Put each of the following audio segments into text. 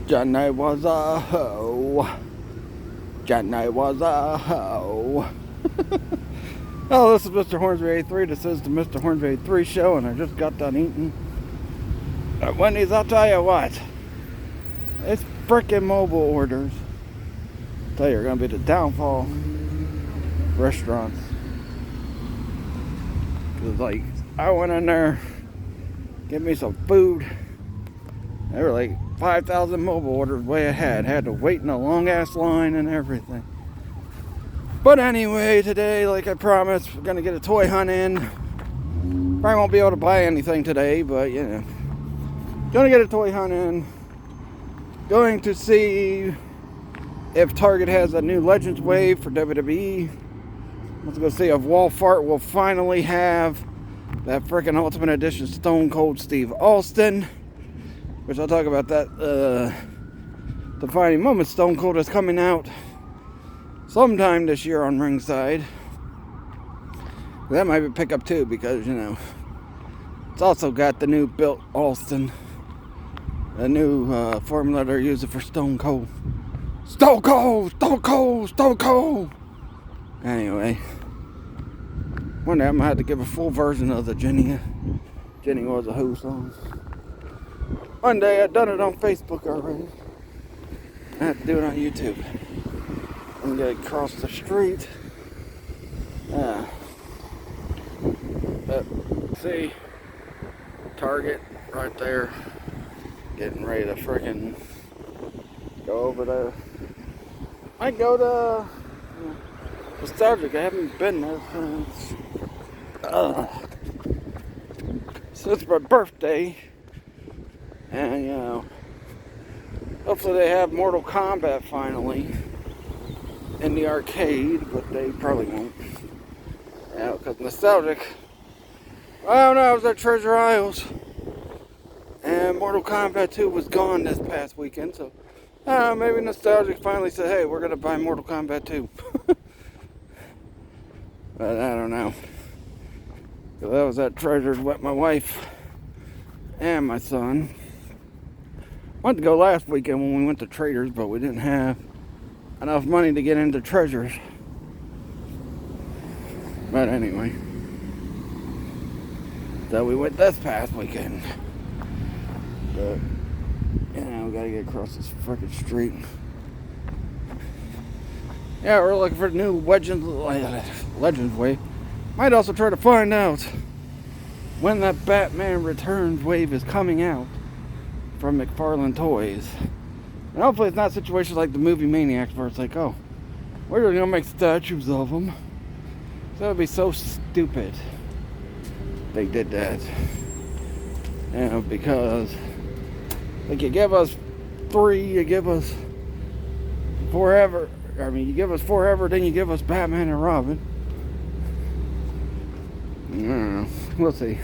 Johnny was a hoe. Johnny was a hoe. Oh, this is Mr. Hornsby 83. This is the Mr. Hornsby 83 show, and I just got done eating at Wendy's. I'll tell you what, it's freaking mobile orders. I'll tell you, are going to be the downfall of restaurants. Because, like, I went in there, get me some food. They were like 5,000 mobile orders way ahead. Had to wait in a long ass line and everything. But anyway, today, like I promised, we're gonna get a toy hunt in. Probably won't be able to buy anything today, but you know, gonna get a toy hunt in. Going to see if Target has a new Legends wave for WWE. Let's go see if Walmart will finally have that freaking Ultimate Edition Stone Cold Steve Austin. Which I'll talk about that defining moment. Stone Cold is coming out sometime this year on Ringside. That might be a pickup too, because you know it's also got the new built Austin, the new formula they're using for Stone Cold. Stone Cold, Stone Cold, Stone Cold. Anyway, one day I'm gonna have to give a full version of the Jenny Was a Who song. One day I've done it on Facebook already. I have to do it on YouTube. I'm gonna cross the street. But see, Target right there. Getting ready to freaking go over there. I go to Nostalgic. I haven't been there since my birthday. And, you know, hopefully they have Mortal Kombat finally in the arcade, but they probably won't. You know, because Nostalgic, I don't know, I was at Treasure Isles, and Mortal Kombat 2 was gone this past weekend, so maybe Nostalgic finally said, hey, we're going to buy Mortal Kombat 2. But I don't know. Because I was at Treasures with my wife and my son. Wanted to go last weekend when we went to Traders, but we didn't have enough money to get into Treasures. But anyway, so we went this past weekend. But you know, we gotta get across this freaking street. Yeah, we're looking for the new Legends wave. Might also try to find out when that Batman Returns wave is coming out from McFarlane Toys. And hopefully it's not situations like the movie Maniacs where it's like, oh, we're just gonna make statues of them. That would be so stupid. They did that. You know, because like you give us 3, you give us forever. I mean, you give us forever, then you give us Batman and Robin. I don't know. We'll see.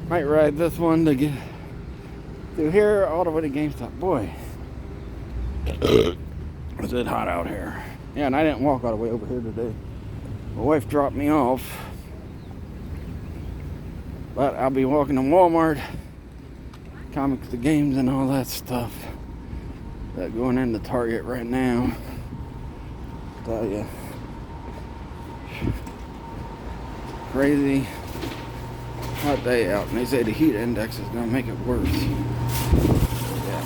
Might ride this one to get through here all the way to GameStop. Boy, is it hot out here. Yeah, and I didn't walk all the way over here today. My wife dropped me off. But I'll be walking to Walmart, comics, the games, and all that stuff. That going into Target right now. Tell you. Crazy hot day out, and they say the heat index is gonna make it worse. Yeah,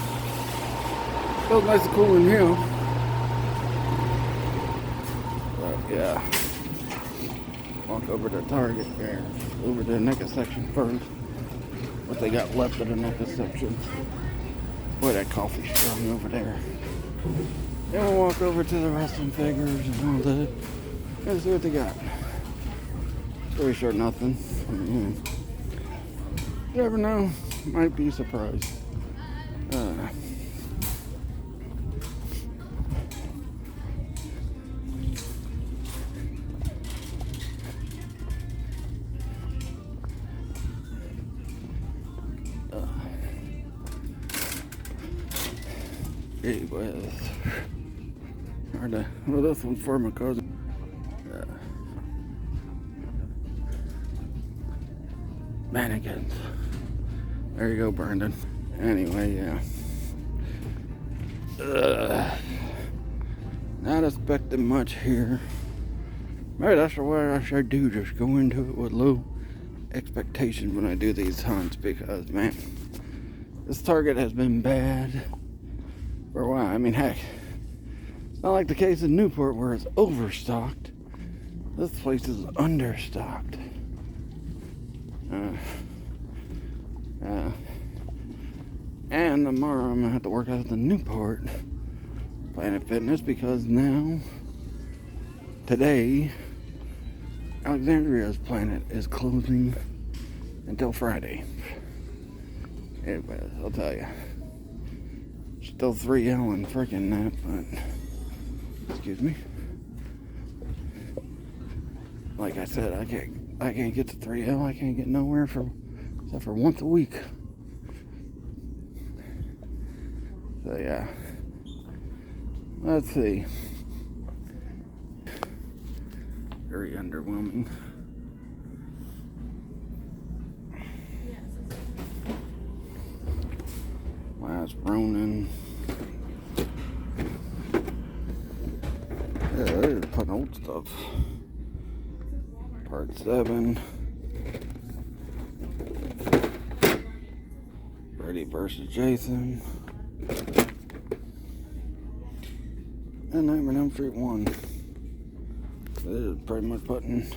feels nice and cool in here. But yeah, walk over to Target there, over to the NECA section first. What they got left of the NECA section. Boy, that coffee's strong over there. Then we'll walk over to the wrestling figures and all that. And see what they got. Pretty sure nothing. You never know. Might be surprised. Anyways, well, this one's for my cousin. Mannequins. There you go, Brandon. Anyway, yeah. Not expecting much here. Maybe that's what I should do, just go into it with low expectations when I do these hunts, because, man, this target has been bad for a while. I mean, heck, it's not like the case in Newport where it's overstocked. This place is understocked. And tomorrow I'm gonna have to work out at the Newport Planet Fitness, because now, today, Alexandria's Planet is closing until Friday. Anyways, I'll tell you. Still 3L and freaking that, but excuse me. Like I said, I can't get to 3L. I can't get nowhere except for once a week. So yeah. Let's see. Very underwhelming. Last Ronin. Yeah, they're putting old stuff. Part 7. Freddy versus Jason. And Nightmare on Elm Street 1. This is pretty much putting.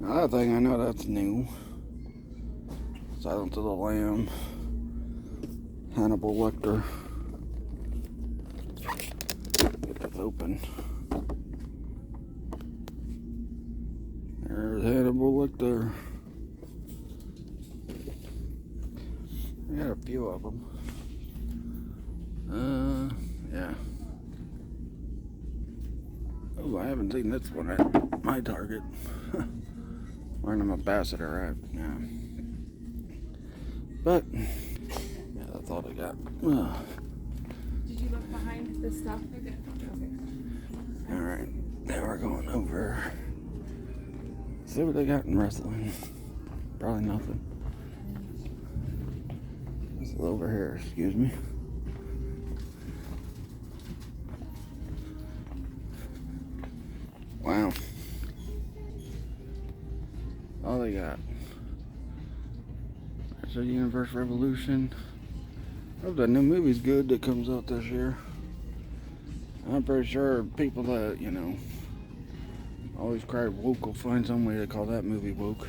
Another thing I know that's new. Silence of the Lamb. Hannibal Lecter. Get this open. There's Hannibal Lecter. I got a few of them. Yeah. Oh, I haven't seen this one at my Target. Random Ambassador at, yeah. But, yeah, that's all I got. Did you look behind the stuff? Okay. Alright, now we're going over. See what they got in wrestling. Probably nothing. This is over here, excuse me. Wow. All they got. That's a Universe Revolution. I hope that new movie's good that comes out this year. I'm pretty sure people that, you know, always cry woke will find some way to call that movie woke.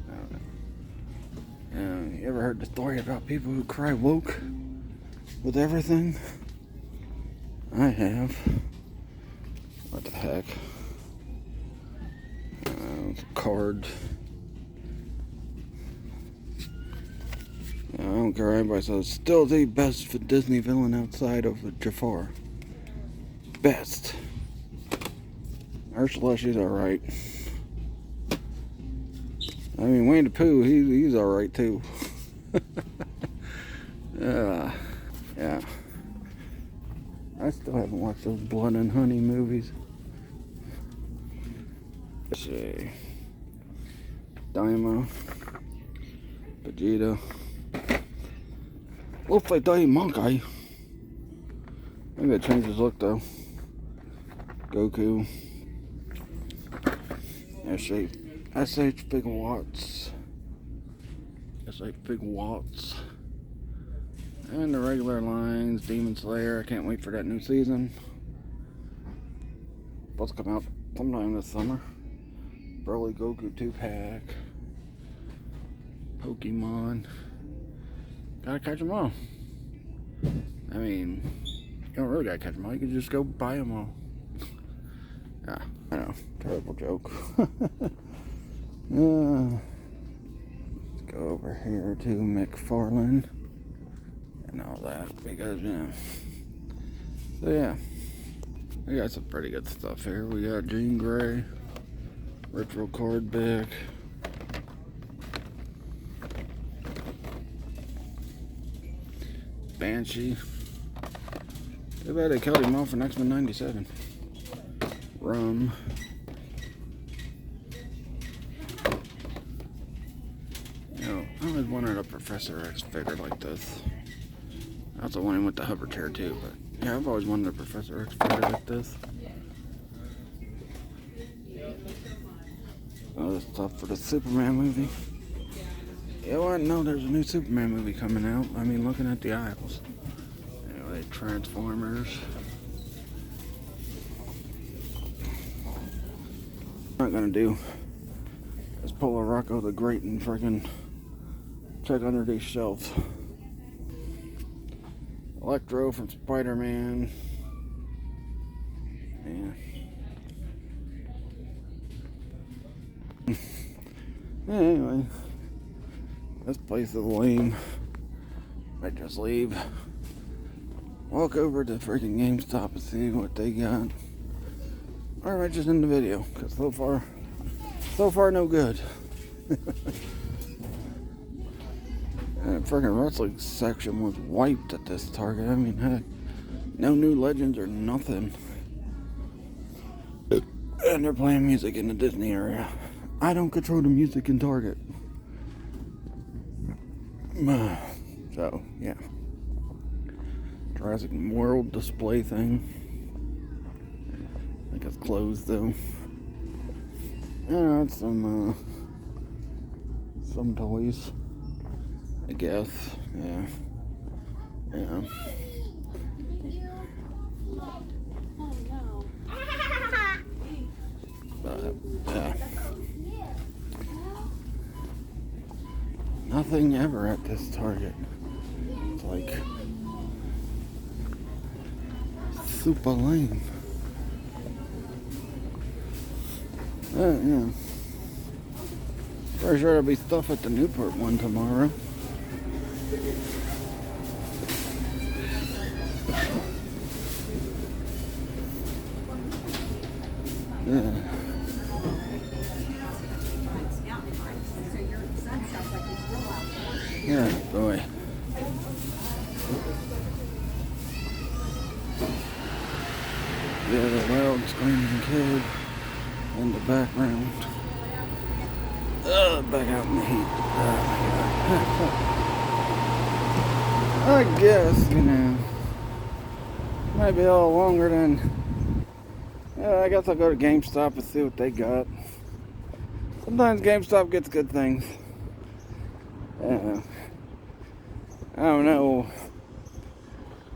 I don't know. You ever heard the story about people who cry woke with everything? I have. What the heck? Card. I don't care what anybody says. Still the best Disney villain outside of Jafar. Best. Ursula, she's alright. I mean, Winnie the Pooh, he's alright too. Yeah. I still haven't watched those Blood and Honey movies. Let's see. Daima. Vegeta. Looks like Daddy Monkey. Maybe that changed his look though. Goku. S.H. Big Watts. S.H. Big Watts. And the regular lines. Demon Slayer. I can't wait for that new season. Supposed to come out sometime this summer. Broly Goku 2-pack. Pokemon. Gotta catch them all. I mean, you don't really gotta catch them all. You can just go buy them all. Yeah, I know. Terrible joke. Let's go over here to McFarlane and all that, because, you know. So, yeah. We got some pretty good stuff here. We got Jean Grey. Retro card back. Banshee. Too bad they killed him off in X-Men 97. Rum. Oh, always wanted a Professor X figure like this. I also wanted with the hover chair too, but yeah, I've always wanted a Professor X figure like this. Oh, this stuff for the Superman movie. Yeah, well, I know there's a new Superman movie coming out. I mean, looking at the aisles. Anyway, Transformers. What I'm not gonna do is pull a Rocco the Great and freaking check under these shelves. Electro from Spider-Man. Yeah. Anyway, this place is lame. Might just leave. Walk over to freaking GameStop and see what they got. Or I might just end the video, because so far no good. And freaking wrestling section was wiped at this Target. I mean, heck, no new legends or nothing. And they're playing music in the Disney area. I don't control the music in Target. So, yeah. Jurassic World display thing. I think it's closed though. Yeah, it's some toys. I guess. Yeah. Yeah. But, yeah. Nothing ever at this Target. It's like super lame. Yeah. Pretty sure there'll be stuff at the Newport one tomorrow. Yeah. Yeah, boy. Yeah, the loud screaming kid in the background. Back out in the heat. I guess, might be a little longer than. Yeah, I guess I'll go to GameStop and see what they got. Sometimes GameStop gets good things. I don't know.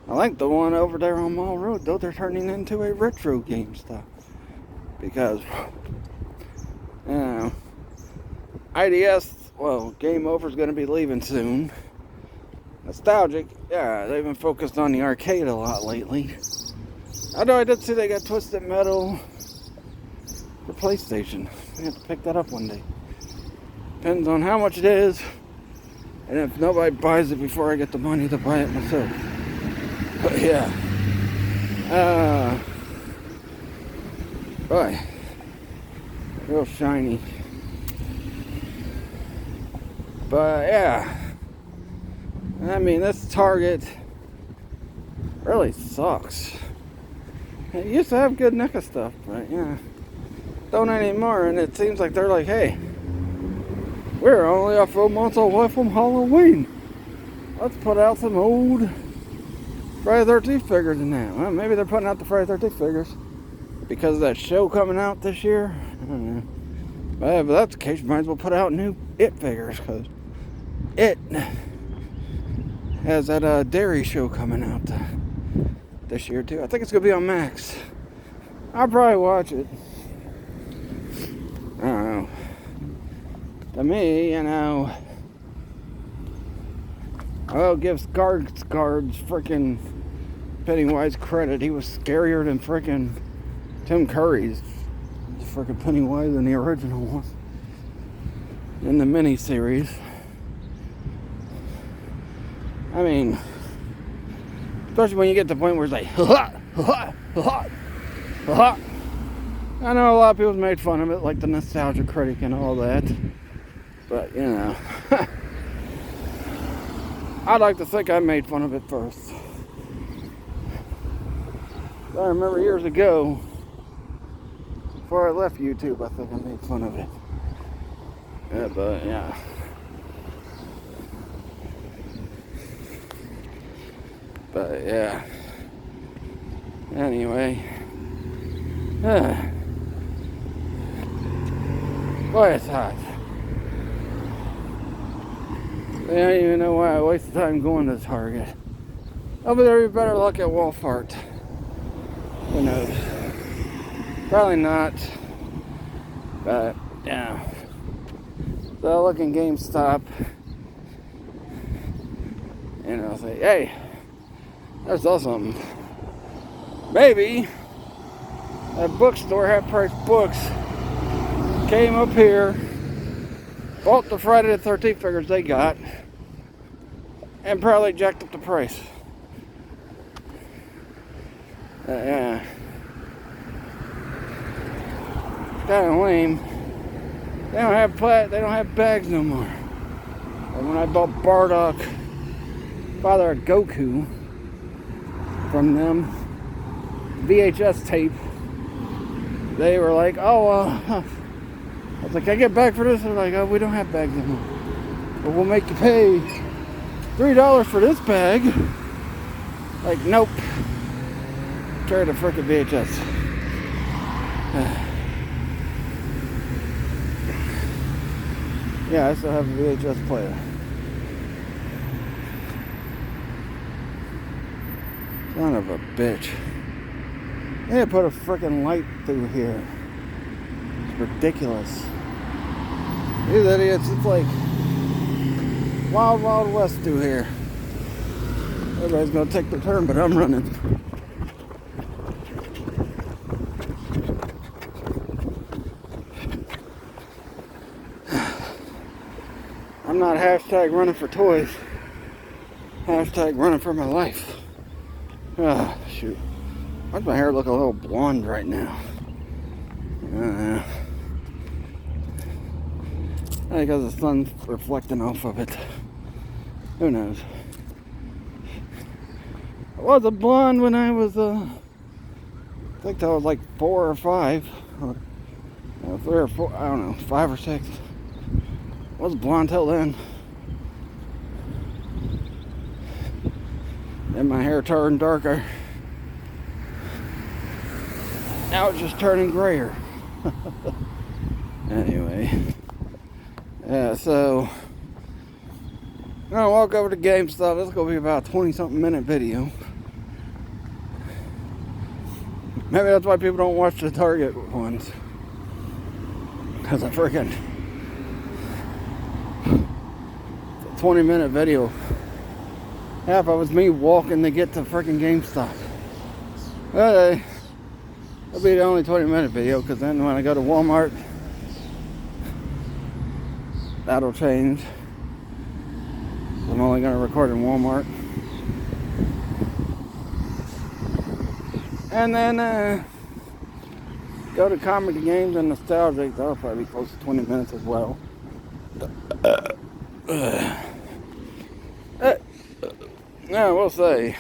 I like the one over there on Mall Road, though. They're turning into a retro GameStop. Because, IDS, well, Game Over's going to be leaving soon. Nostalgic, yeah, they've been focused on the arcade a lot lately. Although I did see they got Twisted Metal for PlayStation. I have to pick that up one day. Depends on how much it is, and if nobody buys it before I get the money to buy it myself. But yeah. Boy. Real shiny. But yeah. I mean, this Target really sucks. It used to have good NECA stuff, but yeah. Don't anymore, and it seems like they're like, hey, we're only a few months away from Halloween. Let's put out some old Friday the 13th figures in that. Well, maybe they're putting out the Friday the 13th figures because of that show coming out this year. I don't know. But if that's the case, you might as well put out new It figures, because It has that dairy show coming out this year too. I think it's going to be on Max. I'll probably watch it. I don't know. To me, I'll give Guards freaking Pennywise credit. He was scarier than freaking Tim Curry's freaking Pennywise in the original one. In the mini-series. I mean, especially when you get to the point where it's like, ha ha ha ha. I know a lot of people made fun of it, like the Nostalgia Critic and all that. But, I'd like to think I made fun of it first. I remember years ago, before I left YouTube, I think I made fun of it. Yeah, but, yeah. But yeah. Anyway. Boy, it's hot. I don't even know why I wasted time going to Target. Over there, you better look at Walmart. Who knows? Probably not. But, yeah. So I look in GameStop. And I'll say, hey, I saw something. Maybe that bookstore, half-price books, came up here, bought the Friday the 13th figures they got, and probably jacked up the price. Yeah. It's kind of lame. They don't have bags no more. And when I bought Bardock, Father of Goku, from them, VHS tape, they were like, oh, I was like, can I get back for this? They're like, oh, we don't have bags anymore. But we'll make you pay $3 for this bag. Like, nope. Carry the frickin' VHS. Yeah, I still have a VHS player. Son of a bitch. They put a frickin' light through here. It's ridiculous. These idiots, it's like Wild Wild West through here. Everybody's gonna take their turn, but I'm running. I'm not hashtag running for toys. Hashtag running for my life. Ah, shoot. Why does my hair look a little blonde right now? Because the sun's reflecting off of it. Who knows? I was a blonde when I was, I think I was like 4 or 5. Or 3 or 4, I don't know, 5 or 6. I was blonde till then. Then my hair turned darker. Now it's just turning grayer. Anyway. Yeah, so I'm gonna walk over to GameStop. This is gonna be about a 20-something minute video. Maybe that's why people don't watch the Target ones. Because I freaking 20-minute video. Half of it was me walking to get to freaking GameStop. Okay. That'll be the only 20-minute video, because then when I go to Walmart, that'll change. I'm only going to record in Walmart. And then go to Comedy Games and Nostalgic. That'll probably be close to 20 minutes as well. Yeah, we'll see.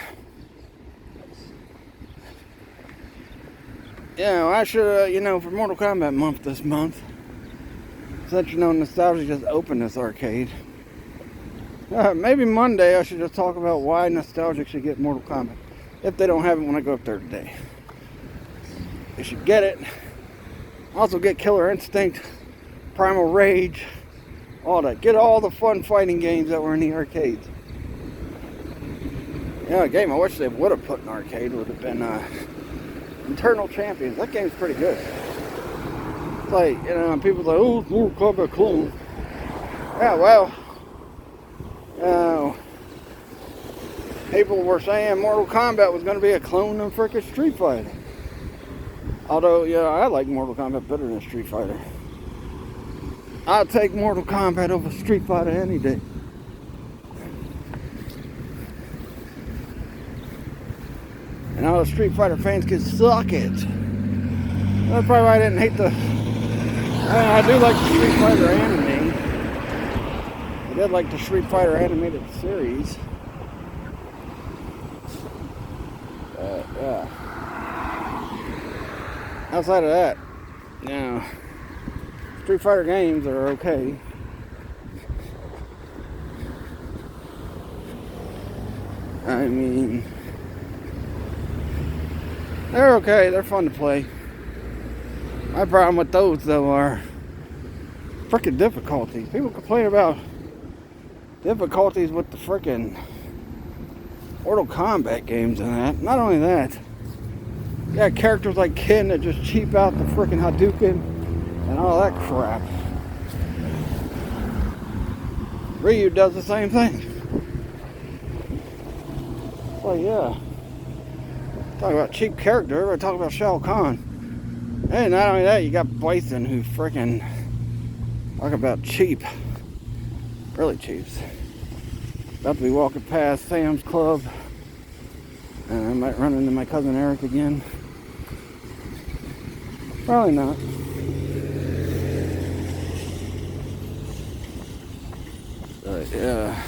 Yeah, I should, for Mortal Kombat month this month, since, Nostalgia just opened this arcade. Maybe Monday I should just talk about why Nostalgia should get Mortal Kombat. If they don't have it when I go up there today. They should get it. Also get Killer Instinct, Primal Rage, all that. Get all the fun fighting games that were in the arcades. A game I wish they would have put in arcade would have been Eternal Champions. That game's pretty good. It's like, people say, oh, it's Mortal Kombat clone. Yeah, well, people were saying Mortal Kombat was going to be a clone of frickin' Street Fighter. Although, I like Mortal Kombat better than Street Fighter. I'd take Mortal Kombat over Street Fighter any day. And all the Street Fighter fans can suck it. That's probably why I didn't hate I do like the Street Fighter anime. I did like the Street Fighter animated series. Yeah. Outside of that, Street Fighter games are okay. I mean, They're okay. They're fun to play. My problem with those, though, are freaking difficulties. People complain about difficulties with the freaking Mortal Kombat games and that. Not only that, you got characters like Ken that just cheap out the freaking Hadouken and all that crap. Ryu does the same thing. Well, yeah. Talk about cheap character. Everybody talk about Shao Kahn. And not only that, you got Bison who freaking talk about cheap. Really cheap. About to be walking past Sam's Club. And I might run into my cousin Eric again. Probably not. But yeah.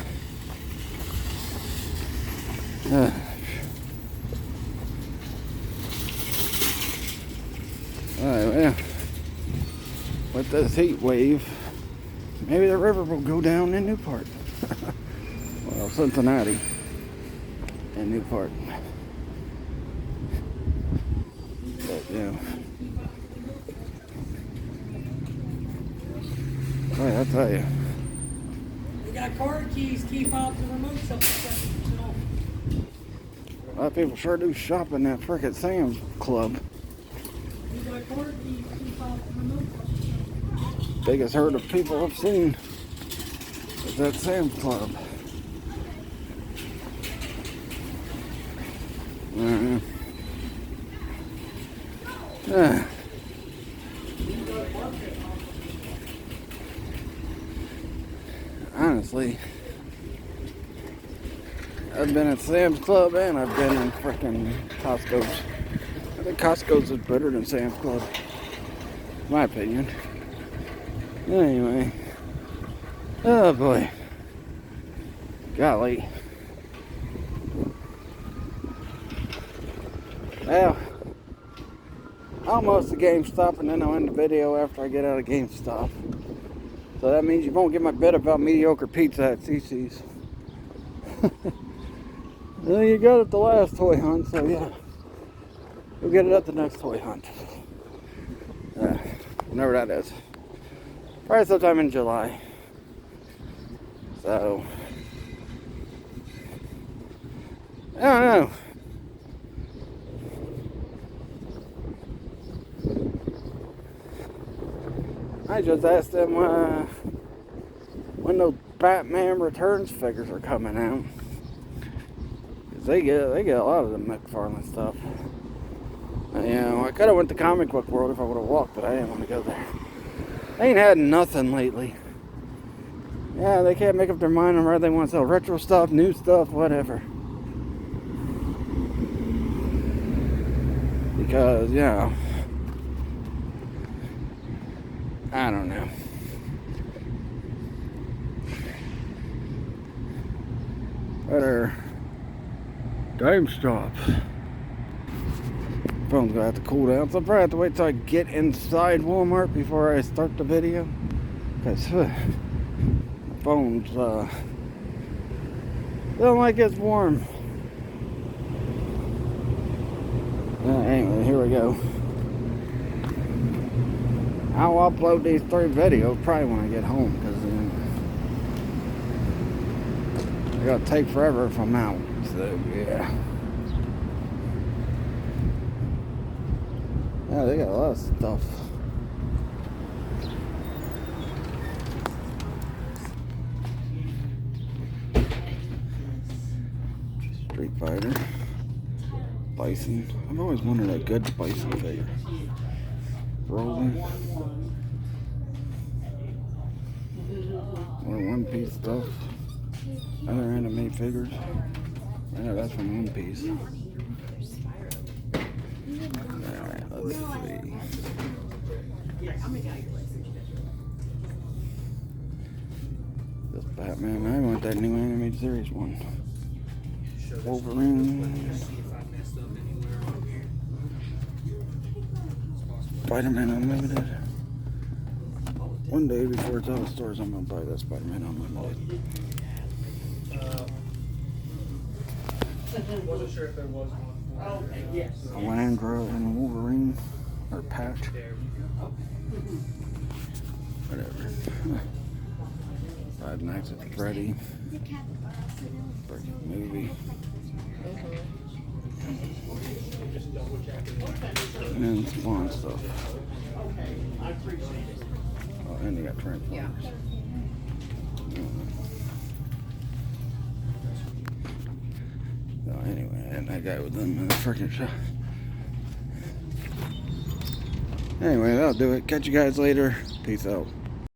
Alright, well, with this heat wave, maybe the river will go down in Newport. Well, Cincinnati and Newport. But, yeah. Boy, I tell you. You got car keys, key fobs, and remote something. A lot of people sure do shop in that frickin' Sam's Club. You got car keys, key fobs, and remote something. Biggest herd of people I've seen is that Sam's Club. Honestly, I've been at Sam's Club and I've been in frickin' Costco's. I think Costco's is better than Sam's Club, in my opinion. Anyway, oh boy, golly. Well, almost a GameStop, and then I'll end the video after I get out of GameStop. So that means you won't get my bit about mediocre pizza at CC's. Well, you got it at the last toy hunt, so yeah. You'll get it at the next toy hunt. Whenever that is. Probably sometime in July. So, I don't know. I just asked them when those Batman Returns figures are coming out. Cause they get a lot of the McFarlane stuff. And, you know, I could have went to Comic Book World if I would have walked, but I didn't want to go there. They ain't had nothing lately. Yeah, they can't make up their mind on whether they want to sell retro stuff, new stuff, whatever. Because, you know, I don't know. Better GameStop. Phone's gonna have to cool down, so I'll probably have to wait till I get inside Walmart before I start the video. Because the phone's don't like it's warm. Anyway, here we go. I'll upload these 3 videos probably when I get home, because they gotta take forever if I'm out. So yeah. Yeah, they got a lot of stuff. Street Fighter. Bison. I've always wanted a good Bison figure. Rolling. More One Piece stuff. Other anime figures. I know that's from One Piece. Alright, let's see. This Batman. I want that new animated series one. Wolverine. Spider-Man Unlimited. One day before it's out of stores, I'm gonna buy that Spider-Man Unlimited. Wasn't sure if there was one. Landra and Wolverine. Or Patch. Whatever. Five Nights at Freddy. Freaking movie. And Spawn stuff. Oh, and you got Transformers. Yeah. So anyway, and that guy was in the freaking shop. Anyway, that'll do it. Catch you guys later. Peace out.